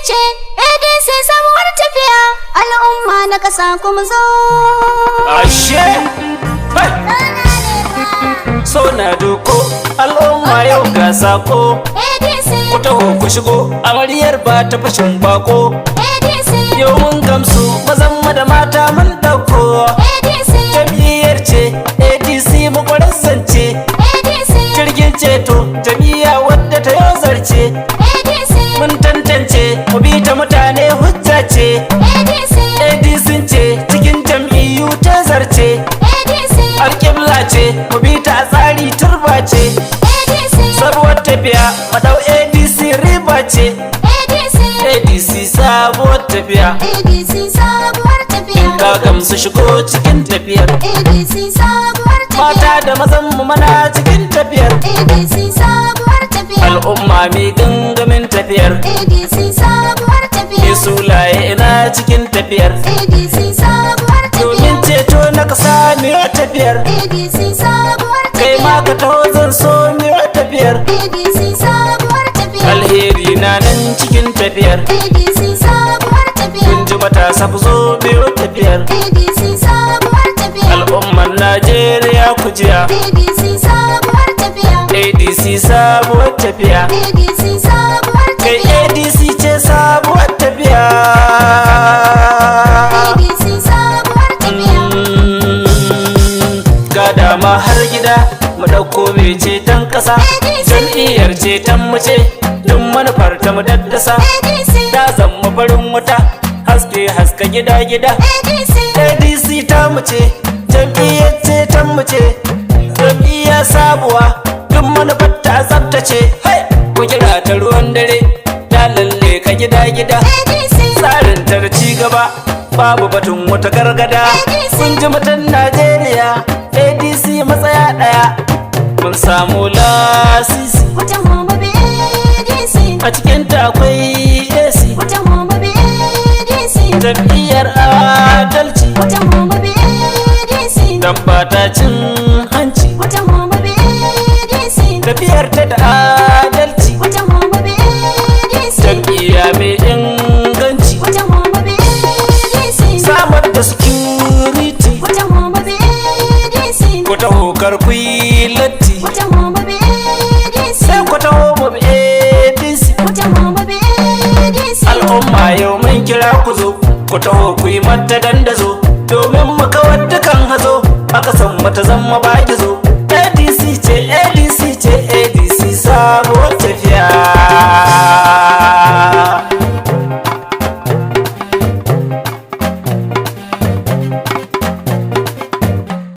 ce ADC sabuwar tafiya al'umma na ƙasa kuma zo. Ashe so na doko al'umma yau ga sako ADC ku taho ku shigo amaryar ba ta fashin bako ADC yau mun gamsu mazan mu da mata mun dauko ADC jamiyyar ce ADC mu zance ADC jirgin ceto jamiyya wadda ta yau zarce ADC mun tantance mu bi ta mutane hujja ce ADC ce cikin jam'iyyu ta zarce alƙibla ce mu bi ta tsari turba ce sabuwar tafiya madau ADC riba ce ADC sabuwar tafiya ka gamsu shigo cikin tafiyar mata da mazan mu mana cikin tafiyar al'umma mai gangamin tafiyar sulaye ina cikin tafiyar domin ceto na kasa ne tafiyar kai ma ka taho zan so ne tafiyar alheri na nan cikin tafiyar kun ji matasa ku zo biyo tafiyar al'ummar Najeriya ku jiya ADC sabuwar tafiya kai ADC ce sabuwar tafiya ga dama har gida mu dauko mai ceton kasa jam'iyyar ceton mu ce duk manufar ta mu daddasa ta zama farin wuta haska gida ADC ta mu ce jam'iyyar ceton mu ce jam'iyya sabuwa duk manufar ta tsaftace ku kira ta ruwan dare ta lalle ka gida tsarin ta da ci gaba babu batun wata gargada kun ji mutan Najeriya ADC matsaya daya mun samu lasisi a cikin ta akwai AC jam'iyyar adalci dan ba ta cin hanci tafiyar ta da adalci jam'iyya mai inganci samar da security ku taho karkuyi latti sai ku taho mu ADC al'umma yau mun kira ku zo ku taho ku yi mata dandazo domin mu kawar dukan hazo aka san mata zama ba ki zo